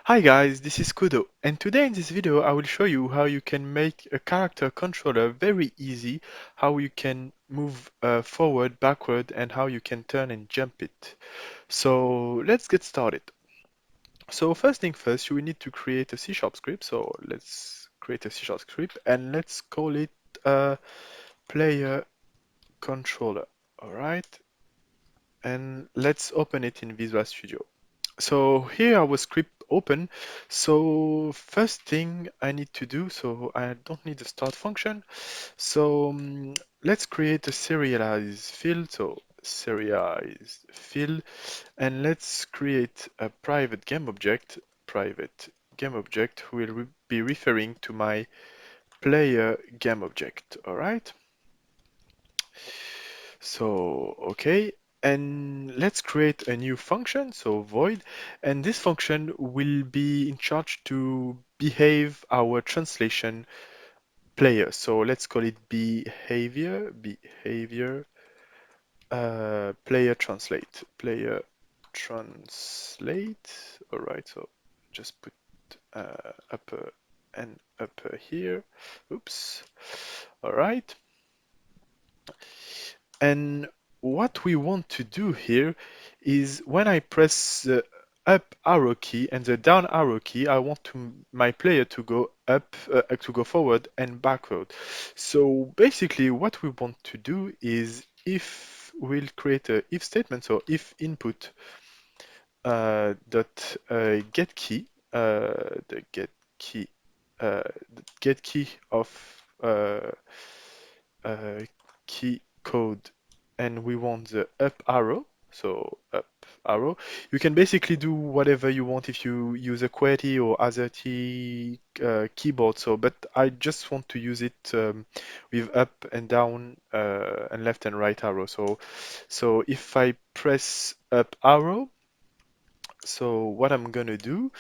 Hi guys, this is Kudo, and today in this video I will show you how you can make a character controller very easy, how you can move forward, backward, and how you can turn and jump it. So let's get started. So first thing first, you will need to create a C# script. So let's create a C# script and let's call it player controller. All right, and let's open it in Visual Studio. So here our script open. So first thing I need to do, so I don't need a start function. So let's create a serialize field. So serialize field, and let's create a private game object. Private game object who will be referring to my player game object. All right. So, okay, and let's create a new function, so void, and this function will be in charge to behave our translation player. So let's call it behavior, player translate. All right, so just put upper and upper here. Oops. All right. And what we want to do here is when I press the up arrow key and the down arrow key, I want my player to go up, to go forward and backward. So basically what we want to do is if we'll create a if statement, so if input dot get key, the key, get key of uh, uh, key code, and we want the up arrow, so up arrow. You can basically do whatever you want if you use a QWERTY or AZERTY keyboard. So, but I just want to use it with up and down and left and right arrow. So if I press up arrow, so what I'm gonna do,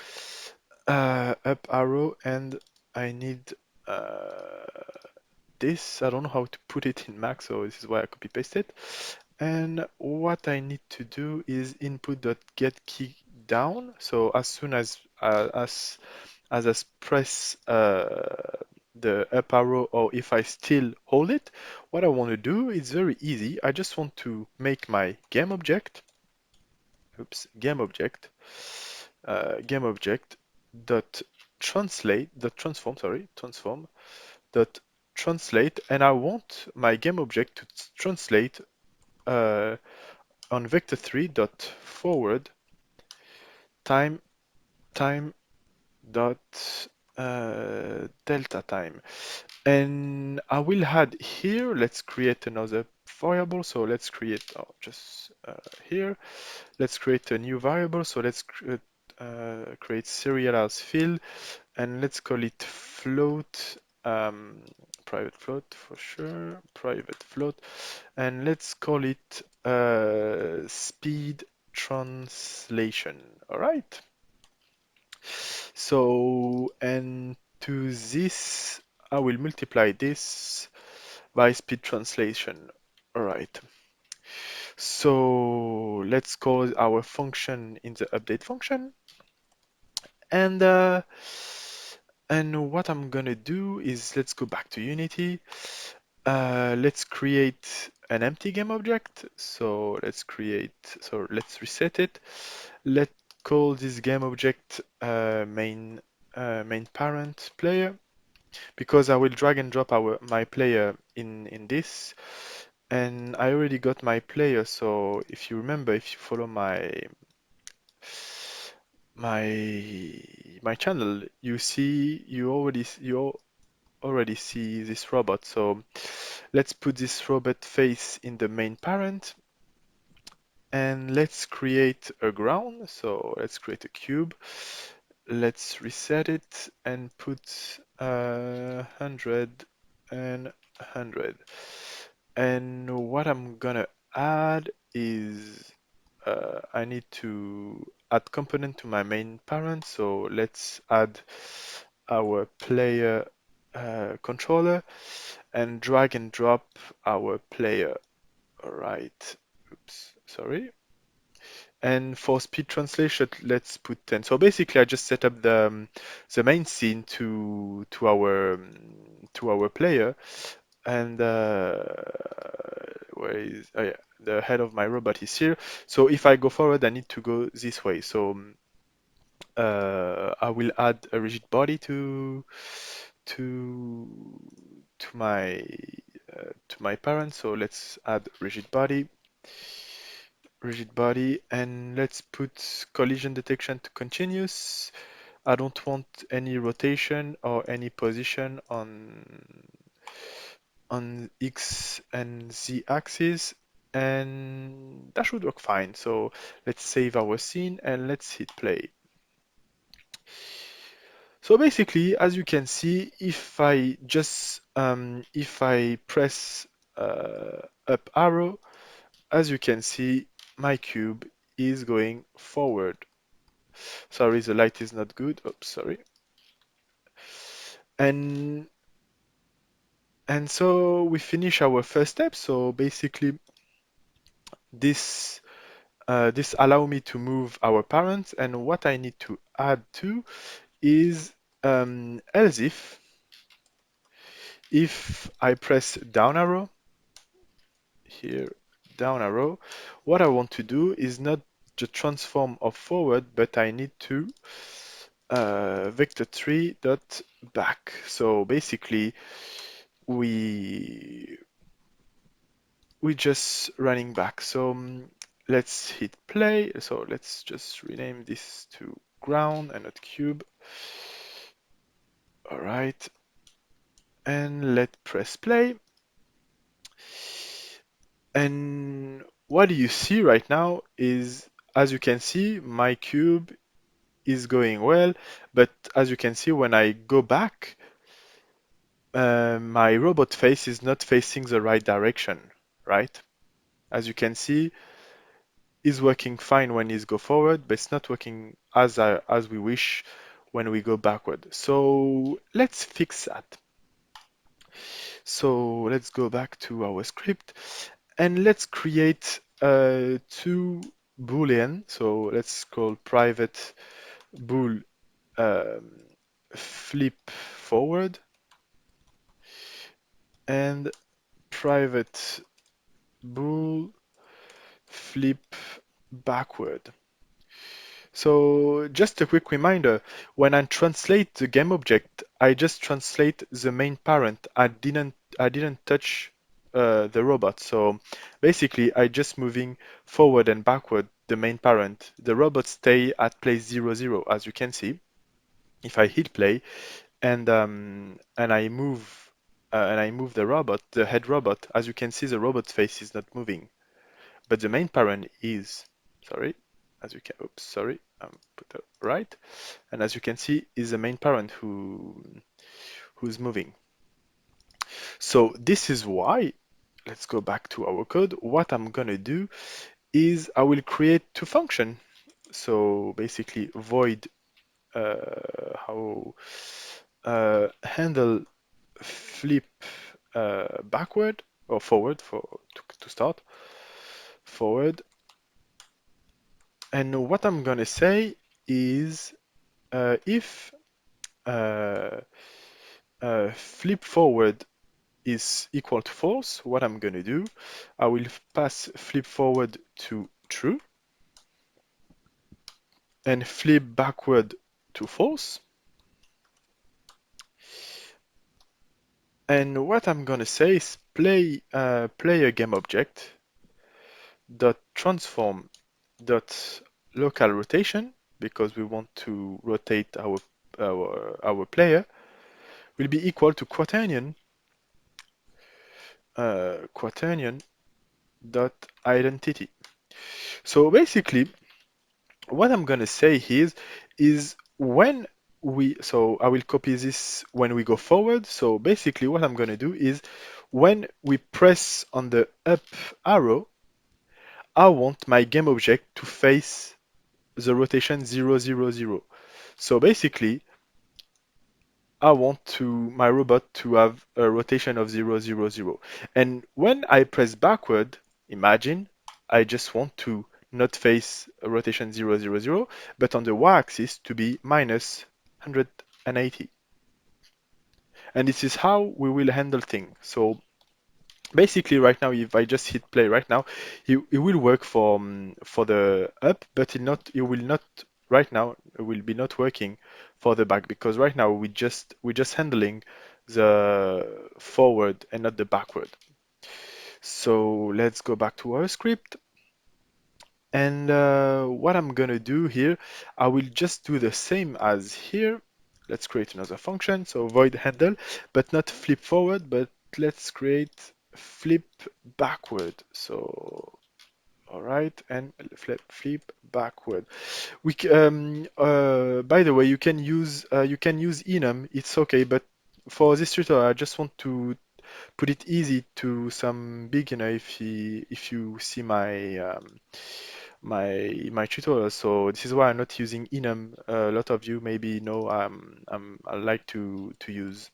up arrow, and I need uh, this. I don't know how to put it in Mac, so this is why I copy paste it. And what I need to do is input.get key down. So as soon as I press the up arrow, or if I still hold it, what I want to do is very easy. I just want to make my game object. Oops, game object dot transform dot translate, and I want my game object to translate uh, on vector3 dot forward time dot delta time, and I will add here. Let's create another variable. So let's create just here. Let's create a new variable. So let's create serial as field, and let's call it float, private float for sure, private float, and let's call it speed translation. All right. So, and to this, I will multiply this by speed translation. All right. So let's call our function in the update function, and what I'm gonna do is let's go back to Unity. Let's create an empty game object. So let's reset it. Let's call this game object main parent player, because I will drag and drop my player in this, and I already got my player. So if you remember, if you follow my channel, you already see this robot. So let's put this robot face in the main parent, and let's create a ground. So let's create a cube. Let's reset it and put 100 and 100. And what I'm gonna add is I need to add component to my main parent. So let's add our player controller and drag and drop our player. All right. Oops, sorry. And for speed translation, let's put 10. So basically, I just set up the main scene to our player, and where is oh yeah, the head of my robot is here. So if I go forward, I need to go this way. So I will add a rigid body to my to my parent. So let's add rigid body, and let's put collision detection to continuous. I don't want any rotation or any position on X and Z axis, and that should work fine. So let's save our scene and let's hit play. So basically, as you can see, if I press up arrow, as you can see, my cube is going forward. Sorry, the light is not good. Oops, sorry. And so we finish our first step. So basically, this this allow me to move our parents. And what I need to add to is else if I press down arrow here, down arrow, what I want to do is not the transform of forward, but I need to vector3 dot back. So basically, we just running back. So let's hit play. So let's just rename this to ground and not cube. All right, and let press play. And what you see right now is, as you can see, my cube is going well, but as you can see, when I go back, my robot face is not facing the right direction, right? As you can see, is working fine when it's go forward, but it's not working as we wish when we go backward. So let's fix that. So let's go back to our script and let's create two boolean. So let's call private bool um, flip forward and private bool flip backward. So just a quick reminder, when I translate the game object, I just translate the main parent. I didn't touch the robot. So basically, I just moving forward and backward the main parent. The robot stay at place 0, 0, as you can see. If I hit play and I move the robot, the head robot, as you can see, the robot's face is not moving, but the main parent is. Sorry, as you can. Oops, sorry. Put that right, and as you can see, is the main parent who's moving. So this is why. Let's go back to our code. What I'm gonna do is I will create two functions. So basically, void how handle flip backward or forward to start forward. And what I'm gonna say is if uh, flip forward is equal to false, what I'm gonna do, I will pass flip forward to true and flip backward to false. And what I'm gonna say is play a game object dot transform dot local rotation, because we want to rotate our player, will be equal to quaternion dot identity. So basically, what I'm gonna say here is when so I will copy this when we go forward. So basically, what I'm gonna do is when we press on the up arrow, I want my game object to face the rotation 0, 0, 0. So basically, I want my robot to have a rotation of 0, 0, 0. And when I press backward, imagine I just want to not face rotation 0, 0, 0, but on the y-axis to be minus 180. And this is how we will handle things. So basically right now, if I just hit play right now, it will work for the up, but it will not right now, it will be not working for the back, because right now we're just handling the forward and not the backward. So let's go back to our script. And what I'm gonna do here, I will just do the same as here. Let's create another function, so void handle, but not flip forward, but let's create flip backward. So all right, and flip backward. By the way, you can use enum. It's okay, but for this tutorial, I just want to put it easy to some beginner if you see my tutorial. So this is why I'm not using enum. A lot of you maybe know I like to use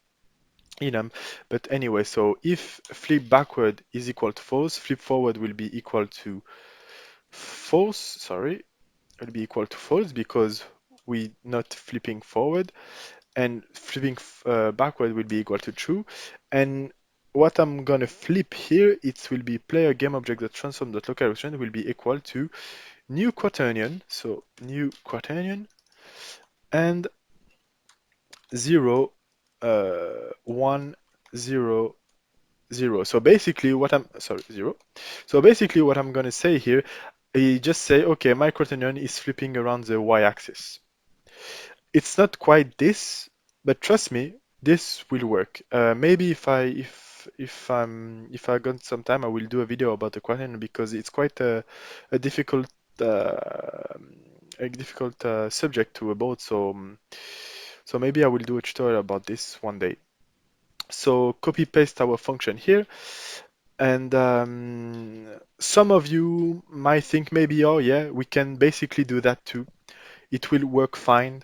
enum. But anyway, so if flip backward is equal to false, flip forward will be equal to false. Sorry, will be equal to false because we not flipping forward, and flipping backward will be equal to true. And what I'm gonna flip here, it will be player game object that transform dot local reference will be equal to new quaternion, so new quaternion, and 0, 1, 0, 0. So basically what I'm, sorry, 0. So basically what I'm gonna say here, is just say, okay, my quaternion is flipping around the y-axis. It's not quite this, but trust me, this will work. Maybe if I got some time, I will do a video about the quaternion because it's quite a difficult uh, subject to about. So maybe I will do a tutorial about this one day. So copy paste our function here, and some of you might think maybe, oh yeah, we can basically do that too. It will work fine.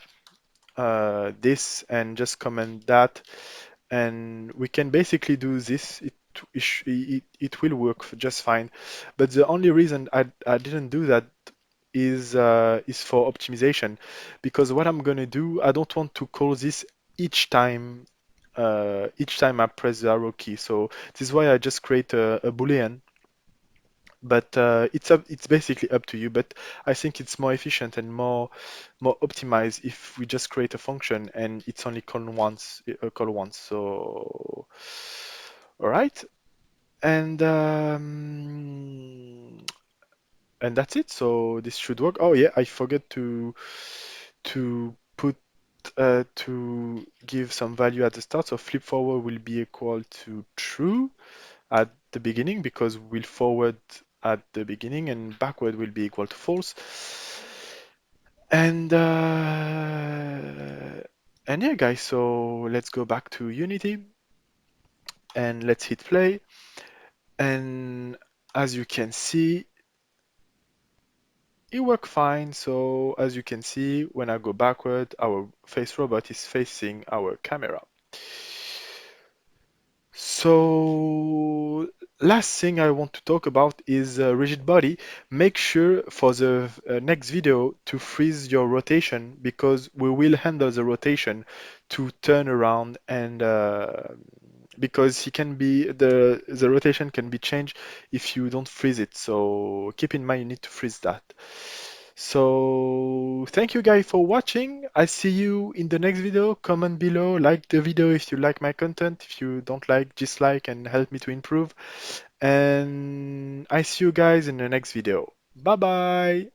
This and just comment that, and we can basically do this. It will work just fine. But the only reason I didn't do that is for optimization, because what I'm gonna do, I don't want to call this each time I press the arrow key. So this is why I just create a boolean. But it's basically up to you. But I think it's more efficient and more optimized if we just create a function and it's only call once. So all right, and and that's it. So this should work. Oh yeah, I forgot to put to give some value at the start. So flip forward will be equal to true at the beginning because we'll forward at the beginning, and backward will be equal to false. And yeah, guys, so let's go back to Unity and let's hit play. And as you can see, it worked fine. So as you can see, when I go backward, our face robot is facing our camera. So last thing I want to talk about is rigid body. Make sure for the next video to freeze your rotation, because we will handle the rotation to turn around, and because he can be the rotation can be changed if you don't freeze it. So keep in mind you need to freeze that. So thank you guys for watching. I see you in the next video. Comment below, like the video if you like my content. If you don't like, dislike and help me to improve. And I see you guys in the next video. Bye bye.